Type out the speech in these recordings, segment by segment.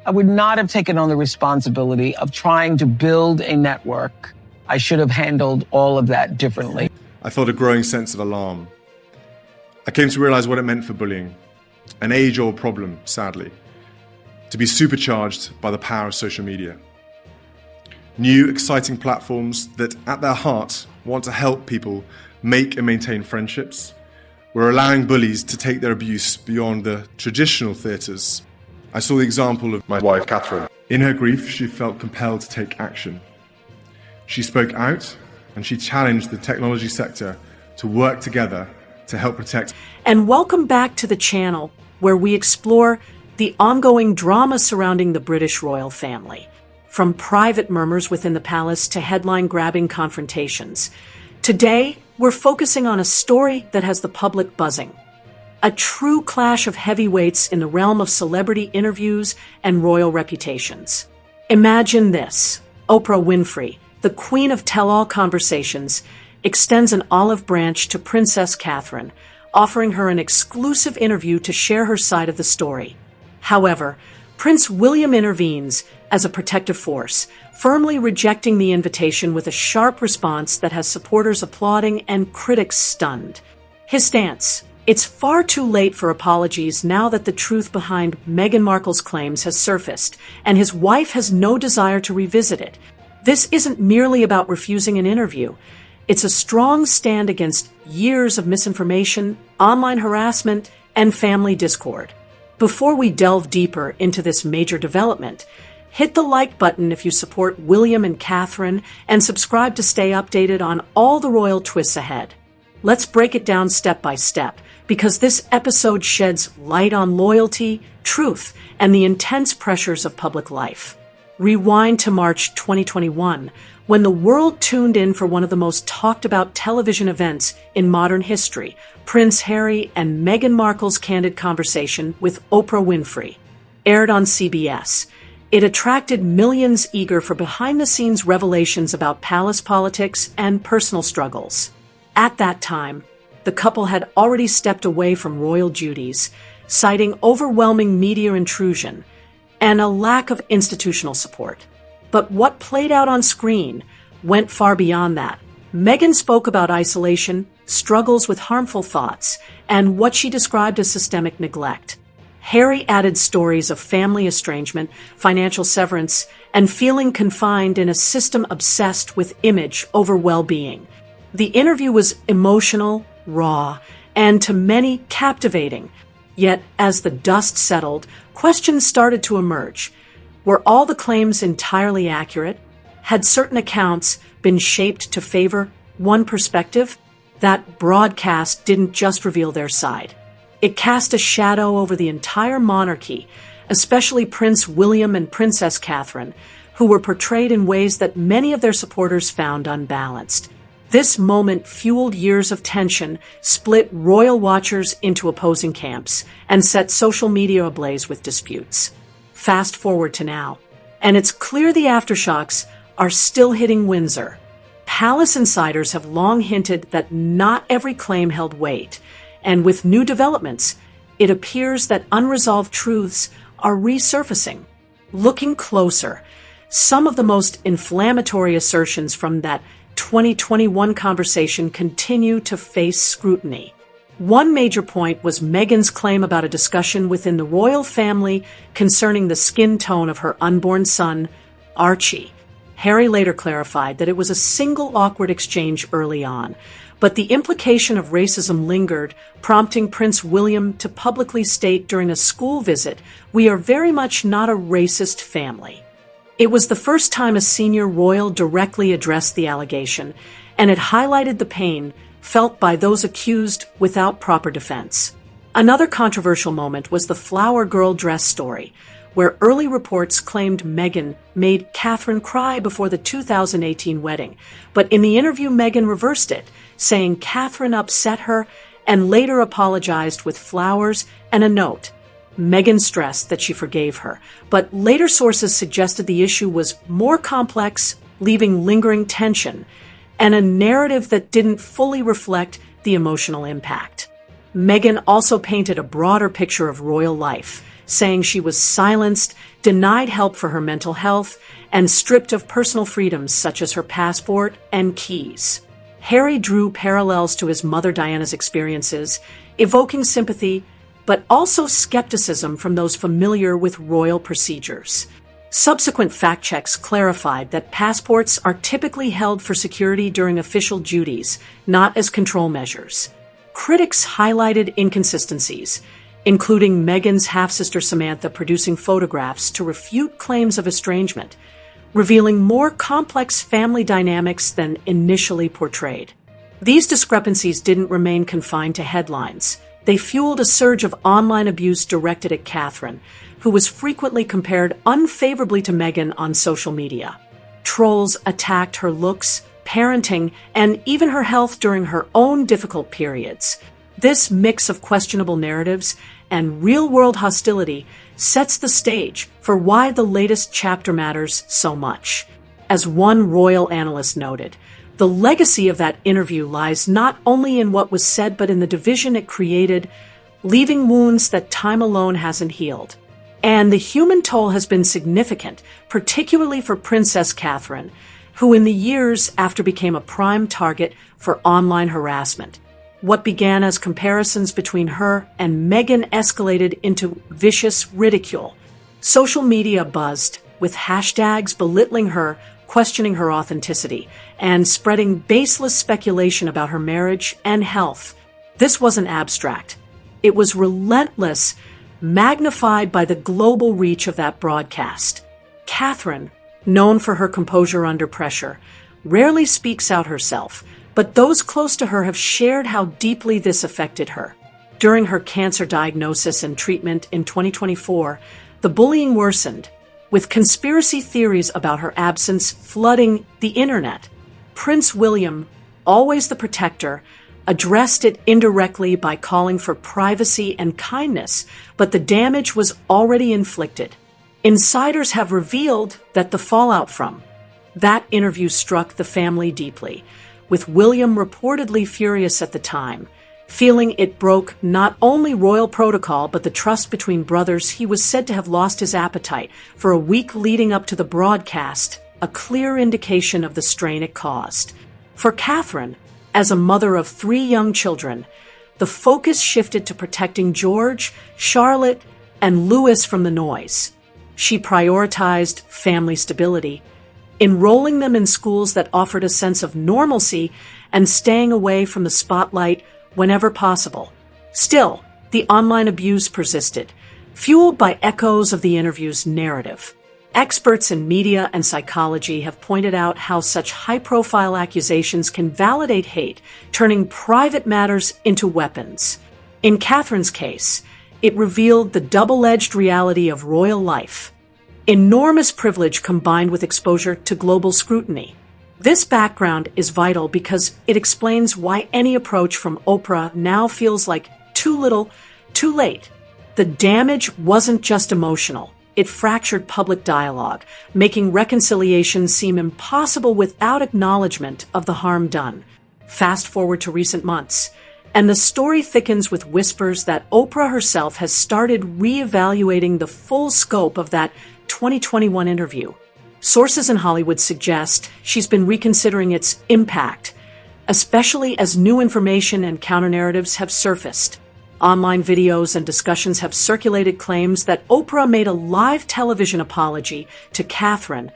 I would not have taken on the responsibility of trying to build a network. I should have handled all of that differently. I felt a growing sense of alarm. I came to realize what it meant for bullying, an age-old problem, sadly, to be supercharged by the power of social media. New, exciting platforms that, at their heart, want to help people make and maintain friendships. We're allowing bullies to take their abuse beyond the traditional theatres. I saw the example of my wife, Catherine. In her grief, she felt compelled to take action. She spoke out and she challenged the technology sector to work together to help protect. And welcome back to the channel, where we explore the ongoing drama surrounding the British royal family. From private murmurs within the palace to headline-grabbing confrontations. Today, we're focusing on a story that has the public buzzing. A true clash of heavyweights in the realm of celebrity interviews and royal reputations. Imagine this. Oprah Winfrey, the queen of tell-all conversations, extends an olive branch to Princess Catherine, offering her an exclusive interview to share her side of the story. However, Prince William intervenes as a protective force, firmly rejecting the invitation with a sharp response that has supporters applauding and critics stunned. His stance: it's far too late for apologies now that the truth behind Meghan Markle's claims has surfaced, and his wife has no desire to revisit it. This isn't merely about refusing an interview. It's a strong stand against years of misinformation, online harassment, and family discord. Before we delve deeper into this major development, hit the like button if you support William and Catherine, and subscribe to stay updated on all the royal twists ahead. Let's break it down step by step, because this episode sheds light on loyalty, truth, and the intense pressures of public life. Rewind to March 2021, when the world tuned in for one of the most talked about television events in modern history, Prince Harry and Meghan Markle's candid conversation with Oprah Winfrey. Aired on CBS, it attracted millions eager for behind-the-scenes revelations about palace politics and personal struggles. At that time, the couple had already stepped away from royal duties, citing overwhelming media intrusion and a lack of institutional support. But what played out on screen went far beyond that. Meghan spoke about isolation, struggles with harmful thoughts, and what she described as systemic neglect. Harry added stories of family estrangement, financial severance, and feeling confined in a system obsessed with image over well-being. The interview was emotional, raw, and to many captivating. Yet, as the dust settled, questions started to emerge. Were all the claims entirely accurate? Had certain accounts been shaped to favor one perspective? That broadcast didn't just reveal their side. It cast a shadow over the entire monarchy, especially Prince William and Princess Catherine, who were portrayed in ways that many of their supporters found unbalanced. This moment fueled years of tension, split royal watchers into opposing camps, and set social media ablaze with disputes. Fast forward to now, and it's clear the aftershocks are still hitting Windsor. Palace insiders have long hinted that not every claim held weight, and with new developments, it appears that unresolved truths are resurfacing. Looking closer, some of the most inflammatory assertions from that 2021 conversation continue to face scrutiny. One major point was Meghan's claim about a discussion within the royal family concerning the skin tone of her unborn son, Archie. Harry later clarified that it was a single awkward exchange early on, but the implication of racism lingered, prompting Prince William to publicly state during a school visit, "We are very much not a racist family." It was the first time a senior royal directly addressed the allegation, and it highlighted the pain felt by those accused without proper defense. Another controversial moment was the flower girl dress story, where early reports claimed Meghan made Catherine cry before the 2018 wedding. But in the interview, Meghan reversed it, saying Catherine upset her and later apologized with flowers and a note. Meghan stressed that she forgave her, but later sources suggested the issue was more complex, leaving lingering tension, and a narrative that didn't fully reflect the emotional impact. Meghan also painted a broader picture of royal life, saying she was silenced, denied help for her mental health, and stripped of personal freedoms such as her passport and keys. Harry drew parallels to his mother Diana's experiences, evoking sympathy, but also skepticism from those familiar with royal procedures. Subsequent fact checks clarified that passports are typically held for security during official duties, not as control measures. Critics highlighted inconsistencies, including Meghan's half-sister Samantha producing photographs to refute claims of estrangement, revealing more complex family dynamics than initially portrayed. These discrepancies didn't remain confined to headlines. They fueled a surge of online abuse directed at Catherine, who was frequently compared unfavorably to Meghan on social media. Trolls attacked her looks, parenting, and even her health during her own difficult periods. This mix of questionable narratives and real-world hostility sets the stage for why the latest chapter matters so much. As one royal analyst noted, the legacy of that interview lies not only in what was said but in the division it created, leaving wounds that time alone hasn't healed. And the human toll has been significant, particularly for Princess Catherine, who in the years after became a prime target for online harassment. What began as comparisons between her and Meghan escalated into vicious ridicule. Social media buzzed, with hashtags belittling her, questioning her authenticity, and spreading baseless speculation about her marriage and health. This wasn't abstract. It was relentless, magnified by the global reach of that broadcast. Catherine, known for her composure under pressure, rarely speaks out herself, but those close to her have shared how deeply this affected her. During her cancer diagnosis and treatment in 2024, the bullying worsened, with conspiracy theories about her absence flooding the internet. Prince William, always the protector, addressed it indirectly by calling for privacy and kindness, but the damage was already inflicted. Insiders have revealed that the fallout from that interview struck the family deeply, with William reportedly furious at the time, feeling it broke not only royal protocol but the trust between brothers. He was said to have lost his appetite for a week leading up to the broadcast, a clear indication of the strain it caused. For Catherine, as a mother of 3 young children, the focus shifted to protecting George, Charlotte, and Louis from the noise. She prioritized family stability, enrolling them in schools that offered a sense of normalcy and staying away from the spotlight whenever possible. Still, the online abuse persisted, fueled by echoes of the interview's narrative. Experts in media and psychology have pointed out how such high-profile accusations can validate hate, turning private matters into weapons. In Catherine's case, it revealed the double-edged reality of royal life. Enormous privilege combined with exposure to global scrutiny. This background is vital because it explains why any approach from Oprah now feels like too little, too late. The damage wasn't just emotional. It fractured public dialogue, making reconciliation seem impossible without acknowledgement of the harm done. Fast forward to recent months, and the story thickens with whispers that Oprah herself has started reevaluating the full scope of that 2021 interview. Sources in Hollywood suggest she's been reconsidering its impact, especially as new information and counter-narratives have surfaced. Online videos and discussions have circulated claims that Oprah made a live television apology to Catherine,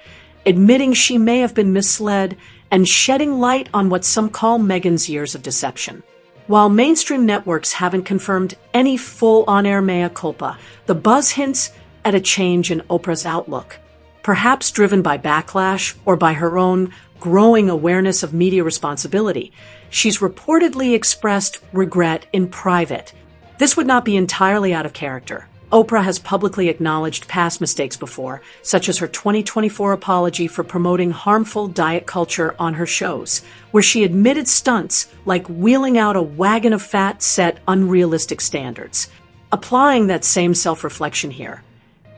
admitting she may have been misled and shedding light on what some call Meghan's years of deception. While mainstream networks haven't confirmed any full on-air mea culpa, the buzz hints at a change in Oprah's outlook, perhaps driven by backlash or by her own growing awareness of media responsibility. She's reportedly expressed regret in private. This would not be entirely out of character. Oprah has publicly acknowledged past mistakes before, such as her 2024 apology for promoting harmful diet culture on her shows, where she admitted stunts like wheeling out a wagon of fat set unrealistic standards. Applying that same self-reflection here,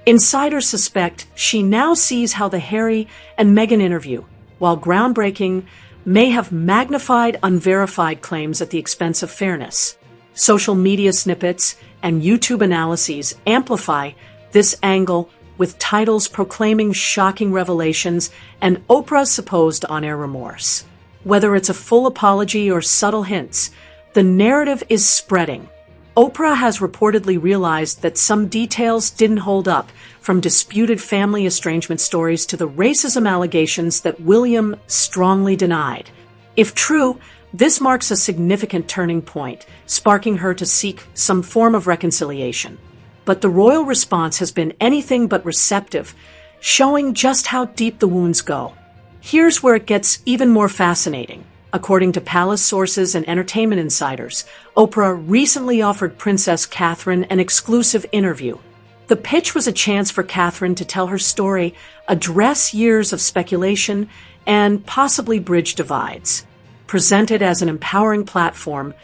insiders suspect she now sees how the Harry and Meghan interview, while groundbreaking, may have magnified unverified claims at the expense of fairness. Social media snippets and YouTube analyses amplify this angle with titles proclaiming shocking revelations and Oprah's supposed on-air remorse. Whether it's a full apology or subtle hints, the narrative is spreading. Oprah has reportedly realized that some details didn't hold up, from disputed family estrangement stories to the racism allegations that William strongly denied. If true, this marks a significant turning point, sparking her to seek some form of reconciliation. But the royal response has been anything but receptive, showing just how deep the wounds go. Here's where it gets even more fascinating. According to palace sources and entertainment insiders, Oprah recently offered Princess Catherine an exclusive interview. The pitch was a chance for Catherine to tell her story, address years of speculation, and possibly bridge divides. Presented as an empowering platform,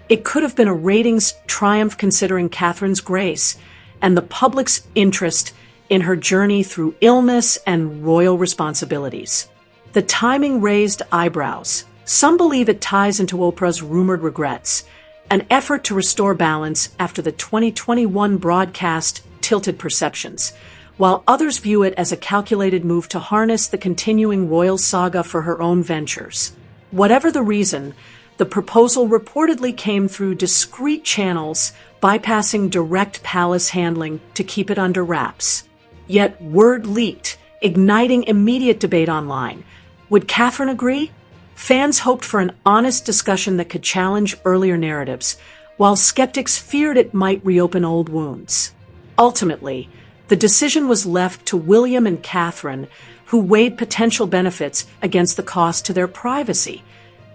it could have been a ratings triumph considering Catherine's grace and the public's interest in her journey through illness and royal responsibilities. The timing raised eyebrows. Some believe it ties into Oprah's rumored regrets, an effort to restore balance after the 2021 broadcast tilted perceptions, while others view it as a calculated move to harness the continuing royal saga for her own ventures. Whatever the reason, the proposal reportedly came through discreet channels, bypassing direct palace handling to keep it under wraps. Yet word leaked, igniting immediate debate online. Would Catherine agree? Fans hoped for an honest discussion that could challenge earlier narratives, while skeptics feared it might reopen old wounds. Ultimately, the decision was left to William and Catherine, who weighed potential benefits against the cost to their privacy,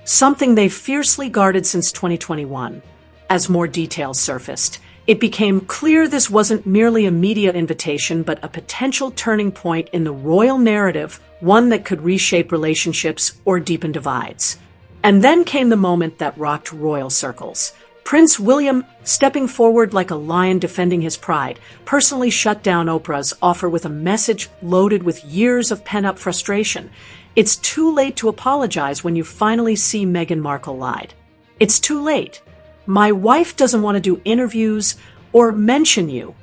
something they fiercely guarded since 2021. As more details surfaced, it became clear this wasn't merely a media invitation, but a potential turning point in the royal narrative, one that could reshape relationships or deepen divides. And then came the moment that rocked royal circles. Prince William, stepping forward like a lion defending his pride, personally shut down Oprah's offer with a message loaded with years of pent-up frustration. It's too late to apologize when you finally see Meghan Markle lied. It's too late. My wife doesn't want to do interviews or mention you.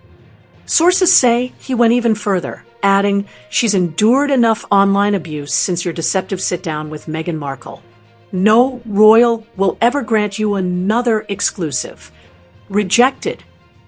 Sources say he went even further, adding, she's endured enough online abuse since your deceptive sit-down with Meghan Markle. No royal will ever grant you another exclusive. Rejected.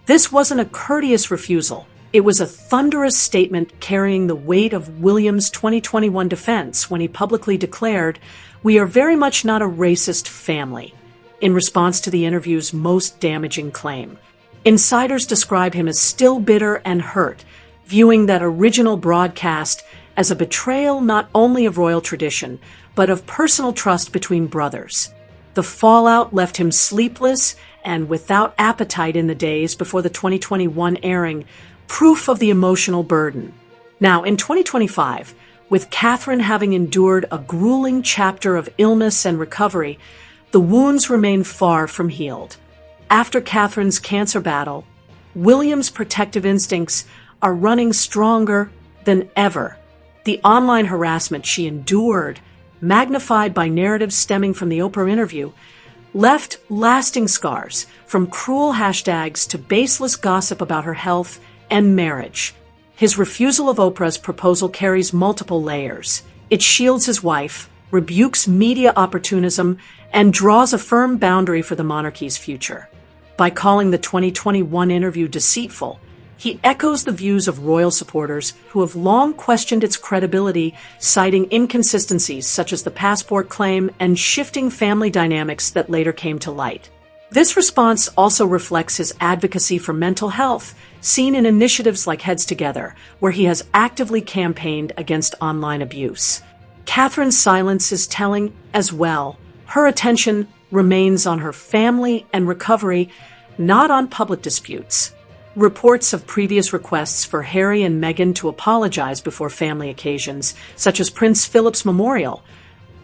This wasn't a courteous refusal. It was a thunderous statement carrying the weight of William's 2021 defense when he publicly declared, "We are very much not a racist family," in response to the interview's most damaging claim. Insiders describe him as still bitter and hurt, viewing that original broadcast as a betrayal not only of royal tradition, but of personal trust between brothers. The fallout left him sleepless and without appetite in the days before the 2021 airing, proof of the emotional burden. Now, in 2025, with Catherine having endured a grueling chapter of illness and recovery, the wounds remain far from healed. After Catherine's cancer battle, William's protective instincts are running stronger than ever. The online harassment she endured, magnified by narratives stemming from the Oprah interview, left lasting scars, from cruel hashtags to baseless gossip about her health and marriage. His refusal of Oprah's proposal carries multiple layers. It shields his wife, rebukes media opportunism, and draws a firm boundary for the monarchy's future. By calling the 2021 interview deceitful, he echoes the views of royal supporters who have long questioned its credibility, citing inconsistencies such as the passport claim and shifting family dynamics that later came to light. This response also reflects his advocacy for mental health, seen in initiatives like Heads Together, where he has actively campaigned against online abuse. Catherine's silence is telling as well. Her attention remains on her family and recovery, not on public disputes. Reports of previous requests for Harry and Meghan to apologize before family occasions, such as Prince Philip's memorial,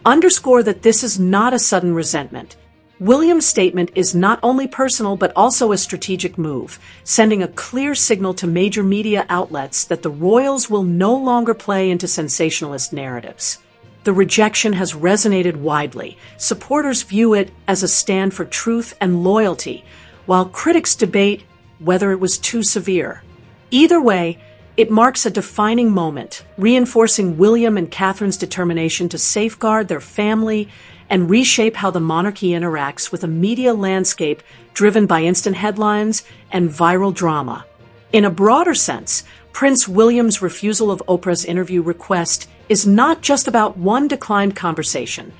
underscore that this is not a sudden resentment. William's statement is not only personal but also a strategic move, sending a clear signal to major media outlets that the royals will no longer play into sensationalist narratives. The rejection has resonated widely. Supporters view it as a stand for truth and loyalty, while critics debate whether it was too severe. Either way, it marks a defining moment, reinforcing William and Catherine's determination to safeguard their family and reshape how the monarchy interacts with a media landscape driven by instant headlines and viral drama. In a broader sense, Prince William's refusal of Oprah's interview request is not just about one declined conversation.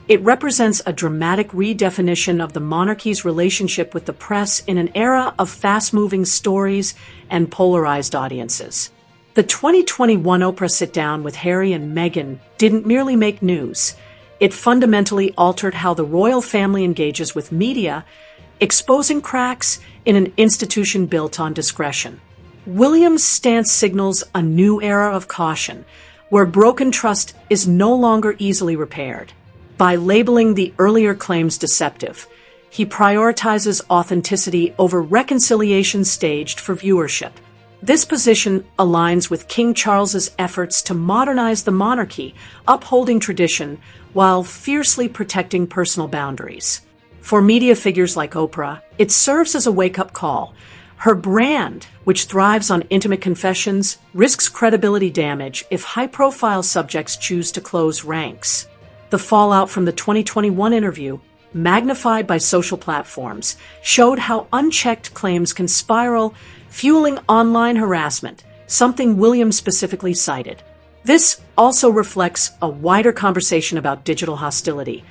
It represents a dramatic redefinition of the monarchy's relationship with the press in an era of fast-moving stories and polarized audiences. The 2021 Oprah sit-down with Harry and Meghan didn't merely make news. It fundamentally altered how the royal family engages with media, exposing cracks in an institution built on discretion. William's stance signals a new era of caution, where broken trust is no longer easily repaired. By labeling the earlier claims deceptive, he prioritizes authenticity over reconciliation staged for viewership. This position aligns with King Charles's efforts to modernize the monarchy, upholding tradition while fiercely protecting personal boundaries. For media figures like Oprah, it serves as a wake-up call. Her brand, which thrives on intimate confessions, risks credibility damage if high-profile subjects choose to close ranks. The fallout from the 2021 interview, magnified by social platforms, showed how unchecked claims can spiral, fueling online harassment, something Williams specifically cited. This also reflects a wider conversation about digital hostility,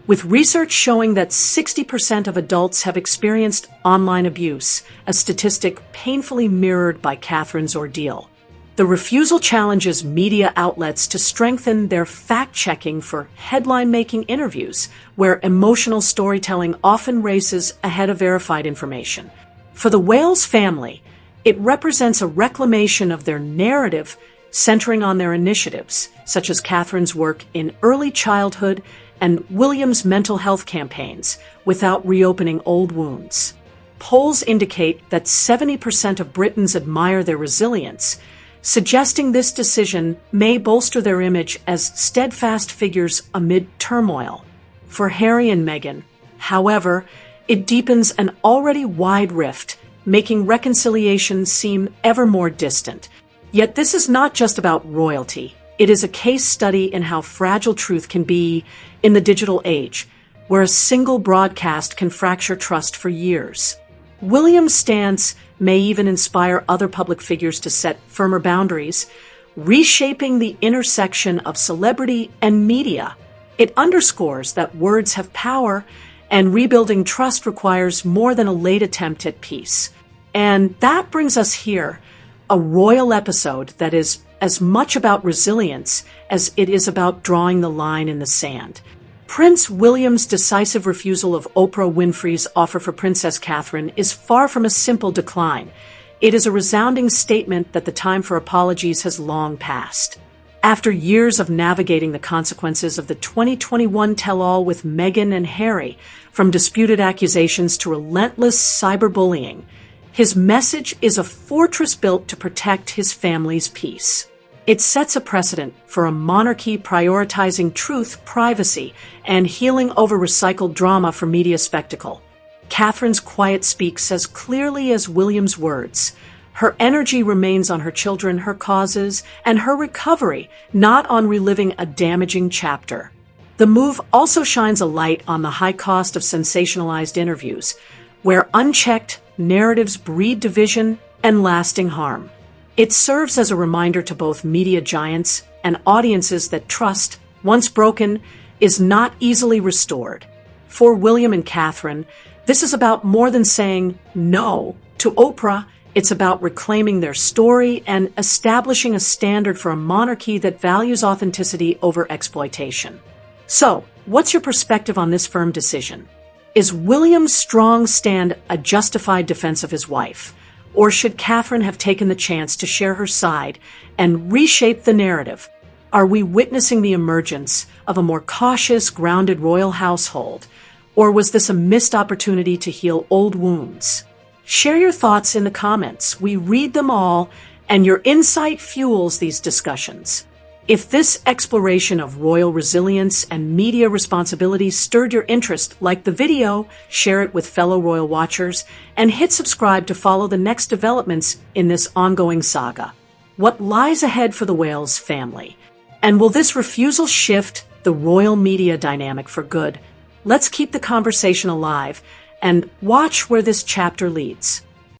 with research showing that 60% of adults have experienced online abuse, a statistic painfully mirrored by Catherine's ordeal. The refusal challenges media outlets to strengthen their fact-checking for headline-making interviews, where emotional storytelling often races ahead of verified information. For the Wales family, it represents a reclamation of their narrative, centering on their initiatives, such as Catherine's work in early childhood and William's mental health campaigns, without reopening old wounds. Polls indicate that 70% of Britons admire their resilience, suggesting this decision may bolster their image as steadfast figures amid turmoil. For Harry and Meghan, however, it deepens an already wide rift, making reconciliation seem ever more distant. Yet this is not just about royalty. It is a case study in how fragile truth can be in the digital age, where a single broadcast can fracture trust for years. William's stance may even inspire other public figures to set firmer boundaries, reshaping the intersection of celebrity and media. It underscores that words have power, and rebuilding trust requires more than a late attempt at peace. And that brings us here, a royal episode that is as much about resilience as it is about drawing the line in the sand. Prince William's decisive refusal of Oprah Winfrey's offer for Princess Catherine is far from a simple decline. It is a resounding statement that the time for apologies has long passed. After years of navigating the consequences of the 2021 tell-all with Meghan and Harry, from disputed accusations to relentless cyberbullying, his message is a fortress built to protect his family's peace. It sets a precedent for a monarchy prioritizing truth, privacy, and healing over recycled drama for media spectacle. Catherine's quiet speaks as clearly as William's words. Her energy remains on her children, her causes, and her recovery, not on reliving a damaging chapter. The move also shines a light on the high cost of sensationalized interviews, where unchecked narratives breed division and lasting harm. It serves as a reminder to both media giants and audiences that trust, once broken, is not easily restored. For William and Catherine, this is about more than saying no to Oprah. It's about reclaiming their story and establishing a standard for a monarchy that values authenticity over exploitation. So, what's your perspective on this firm decision? Is William's strong stand a justified defense of his wife? Or should Catherine have taken the chance to share her side and reshape the narrative? Are we witnessing the emergence of a more cautious, grounded royal household? Or was this a missed opportunity to heal old wounds? Share your thoughts in the comments. We read them all, and your insight fuels these discussions. If this exploration of royal resilience and media responsibility stirred your interest, like the video, share it with fellow royal watchers, and hit subscribe to follow the next developments in this ongoing saga. What lies ahead for the Wales family? And will this refusal shift the royal media dynamic for good? Let's keep the conversation alive and watch where this chapter leads.